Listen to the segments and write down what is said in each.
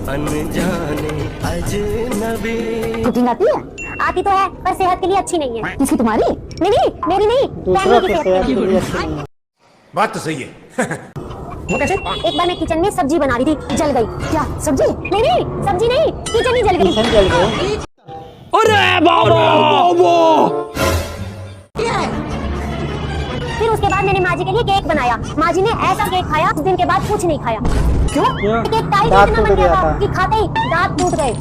अनजाने अजनबी। कुकिंग आती है? आती तो है पर सेहत के लिए अच्छी नहीं है। किसी तुम्हारी? नहीं मेरी नहीं, दूसरों की सेहत के लिए अच्छी नहीं है। बात तो सही है। वो कैसे? एक बार मैं किचन में सब्जी बना रही थी, जल गई। क्या सब्जी? नहीं सब्जी नहीं, किचन ही जल गई। किचन जल गई। अरे बाबा! फिर उसके बाद मैंने माँ जी के लिए केक बनाया। माँ जी ने ऐसा केक खाया, उस दिन के बाद कुछ नहीं खाया। क्यों? केक टाइट इतना बन गया था कि खाते ही दांत टूट गए।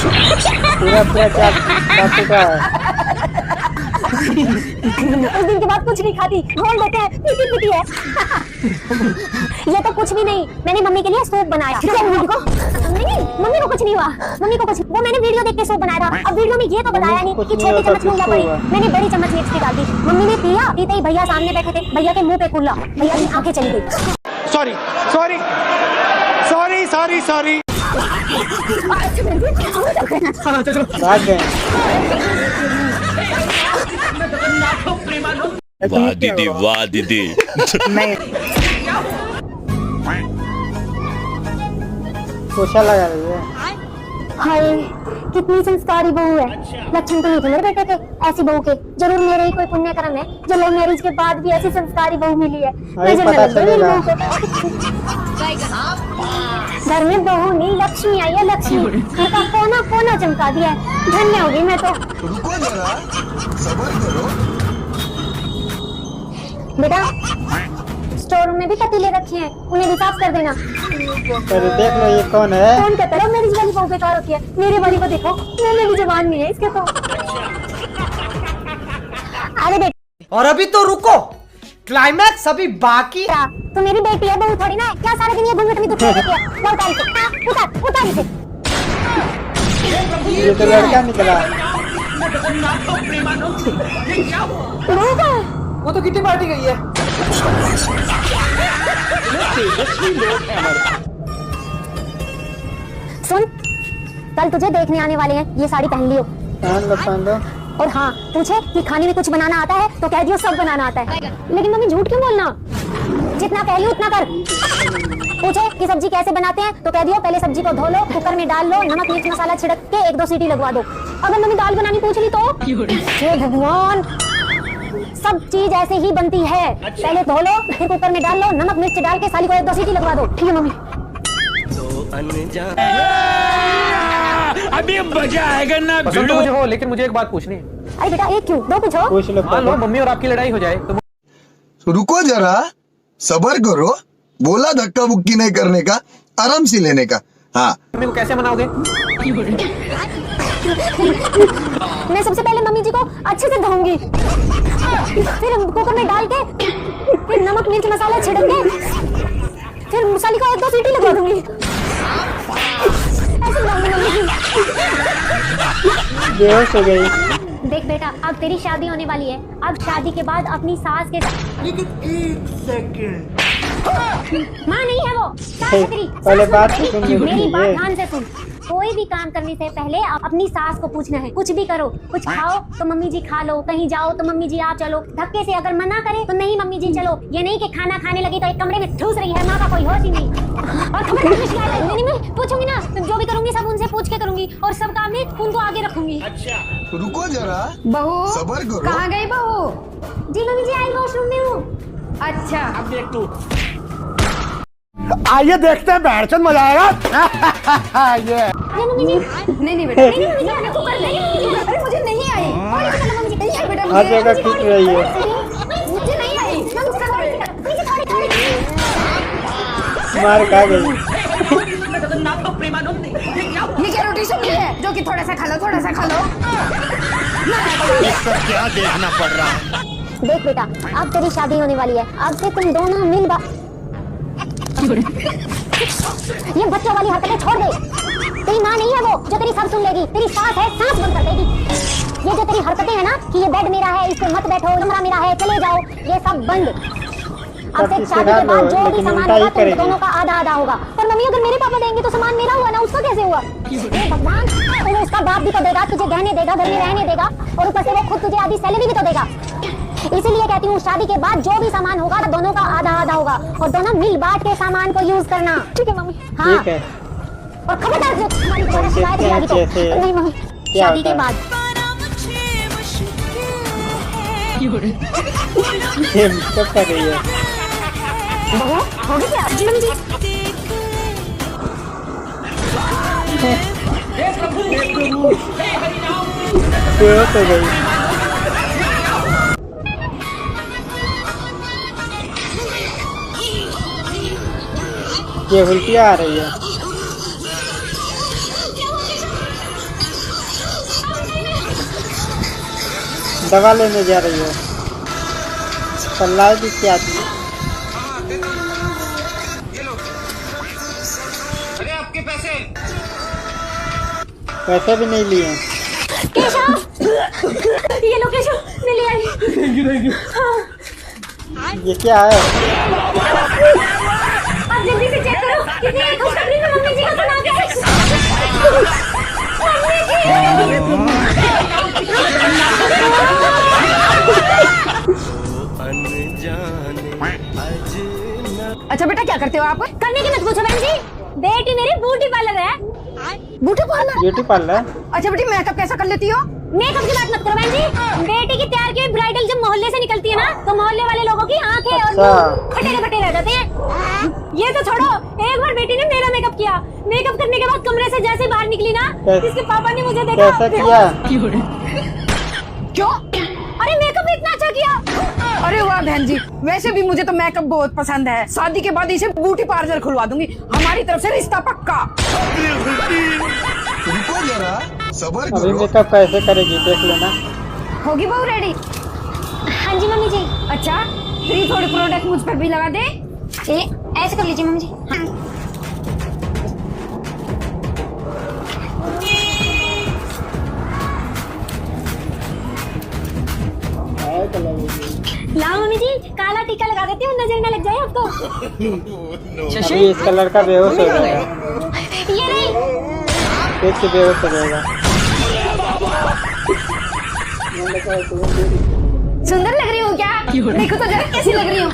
पूरा दांत टूटा है। उस दिन के बाद कुछ नहीं खाती, बोल देते हैं पीती है। ये तो कुछ भी नहीं, मैंने मम्मी के लिए सूप बनाया। नहीं मम्मी को कुछ नहीं हुआ, मम्मी को कुछ, वो मैंने वीडियो देख के सूप बनाया था। अब वीडियो में ये तो बताया नहीं कि छोटी चम्मच लूंगा पड़ी, मैंने बड़ी चम्मच मिर्च की डाल दी। मम्मी ने पिया, पीते ही भैया सामने बैठे थे, भैया के मुंह पे कुल्ला, भैया की आंखें चली गई। Sorry sorry sorry sorry sorry. भाग गए। वाह दीदी। नहीं पोछा लगा रही है। हाय कितनी संस्कारी बहू है। लक्षण तो नहीं थे मेरे बेटे के ऐसी बहू के। जरूर मेरे ही कोई पुण्य कर्म है जो लव मैरिज के बाद भी ऐसी संस्कारी बहू मिली है। पता चलेगा। घर में बहू नहीं लक्ष्मी आई है, लक्ष्मी। उनका कोना कोना चमका दिया है। धन्य होगी मैं तो। रुको जरा, सब्र करो। बेटा स्टोर रूम में भी पतीले रखे हैं, उन्हें भी साफ कर देना। अरे देख लो ये कौन है। कौन कहता है मेरी वाली बहू बेकार होती है? मेरे वाली को देखो, मुंह में भी जबान नहीं है इसके तो। अरे बेटा और अभी तो रुको, क्लाइमैक्स अभी बाकी है। तो मेरी बेटी है, बहू थोड़ी ना है। क्या सारे दिन ये घूंघट में दुखी रहती है? उतार इसे। ये तो लड़का निकला। वो तो कितनी पार्टी गई है। सुन, कल तुझे देखने आने वाले हैं, ये साड़ी पहन लियो। पहन लो। और हाँ, पूछे कि खाने में कुछ बनाना आता है तो कह दियो सब बनाना आता है। लेकिन मम्मी झूठ क्यों बोलना? जितना कह लियो उतना कर। पूछे कि सब्जी कैसे बनाते हैं तो कह दियो पहले सब्जी को धो लो, कुकर में डाल लो, नमक मिर्च मसाला छिड़क के 1-2 सीटी लगवा दो। अगर मम्मी दाल बनानी पूछ ली तो हे भगवान, सब चीज ऐसे ही बनती है। पहले धो लो, फिर कुकर में डाल लो, नमक मिर्च डाल के साली को 1-2 सीटी लगवा दो। ठीक है मम्मी। अभी मजा आएगा ना। पसंद तो मुझे हो, लेकिन मुझे एक बात पूछनी है। अरे बेटा एक क्यों, 2 पूछो। पूछ लो। मान लो मम्मी और आपकी लड़ाई हो जाए तो रुको जरा, सब्र करो। बोला धक्का मुक्की नहीं करने का, आराम से लेने का। हाँ मम्मी को कैसे मनाओगे? मैं सबसे पहले मम्मी जी को अच्छे से धोऊंगी, फिर कुकर में डाल के, फिर नमक मिर्च मसाला छिड़क के, फिर मसाले को 1-2 सीटी लगवा दूंगी। ऐसे बनाऊंगी मम्मी जी। बेहोश हो गई। देख बेटा, अब तेरी शादी होने वाली है। अब शादी के बाद अपनी सास के साथ। लेकिन 1 सेकंड। माँ नहीं है वो, सास है तेरी। पहले बात तो सुन लो। मेरी बात ध्यान से सुन। कोई भी काम करने से पहले अपनी सास को पूछना है। कुछ भी करो, कुछ खाओ तो मम्मी जी खा लो, कहीं जाओ तो मम्मी जी आप चलो। धक्के से अगर मना करे तो नहीं मम्मी जी चलो। ये नहीं कि खाना खाने लगी तो एक कमरे में ठूस रही है, माँ का कोई होश ही नहीं। और खबर मैं पूछूंगी ना, जो भी करूंगी सब उनसे पूछ के करूंगी और सब काम में उनको आगे रखूंगी। तो रुको जरा, बहू सब्र करो। कहाँ गई बहू? जी मम्मी जी आई वॉशरूम में हूँ। अच्छा अब देख तू। आइए देखते हैं, बैठचंद मजा आएगा। ये मम्मी जी नहीं बेटा, नहीं मम्मी जी आने को कर नहीं मम्मी जी। अरे मुझे नहीं आई। और इसे चलो मम्मी जी, नहीं आई बेटा हर जगह खींच रही है। मुझे नहीं आई। मम्मी जी थोड़ी मार खा गई। ये क्या रोटी सब्जी है जो कि थोड़ा सा खा लो, थोड़ा सा खा लो। इसका क्या देखना पड़ रहा है? देख बेटा, अब तेरी शादी होने वाली है। अब से तुम दोनों मिल ये बच्चों वाली हरकतें छोड़ दे। तेरी माँ नहीं है वो जो तेरी सब सुन लेगी। तेरी सास है, सांस बंद कर देगी। ये जो तेरी हरकतें है ना कि ये बेड मेरा है, इस पे मत बैठो, कमरा मेरा है, चले जाओ, ये सब बंद। अब से शादी के बाद जो भी सामान होगा तुम दोनों का आधा-आधा होगा। पर मम्मी अगर मेरे पापा देंगे तो सामान मेरा हुआ ना, उसका कैसे हुआ? हे भगवान, तो उसका बाप भी तो देगा, तुझे गहने देगा, घर में रहने देगा और ऊपर से वो खुद तुझे आधी सैलरी भी तो देगा। इसीलिए कहती हूँ शादी के बाद जो भी सामान होगा दोनों का आधा-आधा होगा और दोनों मिल बांट के सामान को यूज करना। ठीक है मम्मी? हाँ ठीक है। और खबरदार जो तुम्हारी दोबारा शिकायत की आगे तो कैसे? नहीं मम्मी क्या शादी के होता बाद ये कब कर रही है? बहू होगी क्या मम्मी जी बेहोश हो गई। ये उल्टियाँ आ रही है। दवा लेने जा रही है। सलाह भी क्या दी? पैसे भी नहीं लिए। केशव ये लो केशव मैं ले आई ये क्या है? आप जल्दी से चेक करो कितनी खुशखबरी में मम्मी जी का सुना के अच्छा बेटा क्या करते हो आप? करने की मत पूछो बहन जी बेटी मेरी ब्यूटी पार्लर है ब्यूटी पार्लर? Beauty parlour? अच्छा बेटी मेकअप कैसा कर लेती हो? मेकअप की बात मत करो बहन जी बेटी की तैयार की हुई ब्राइडल जब मोहल्ले से निकलती है ना तो मोहल्ले वाले लोगों की आंखें और अच्छा। मुंह फटे फटे रह जाते हैं। ये तो छोड़ो एक बार बेटी ने मेरा मेकअप किया मेकअप करने के बाद कमरे से जैसे ही बाहर निकली ना इसके पापा ने मुझे देखा कैसा किया? क्यों? अरे मेकअप इतना अच्छा किया। अरे वाह बहन जी वैसे भी मुझे तो मेकअप बहुत पसंद है शादी के बाद इसे ब्यूटी पार्लर खुलवा दूंगी हमारी तरफ से रिश्ता पक्का। रुको जरा सबर अभी करो। मेकअप कैसे करेगी देख लेना। होगी बहू रेडी? हाँ जी मम्मी जी अच्छा फिर थोड़े प्रोडक्ट मुझ पर भी लगा दे। ऐसे कर लीजिए मम्मी जी हाँ। लाओ मम्मी जी काला टीका लगा देती हूँ नजर न लग जाए आपको। अभी इस कलर का बेहोश हो जाएगा। ये नहीं देख के बेहोश हो जाएगा। सुंदर लग रही हूँ क्या? देखो तो जरा कैसी लग रही हूँ।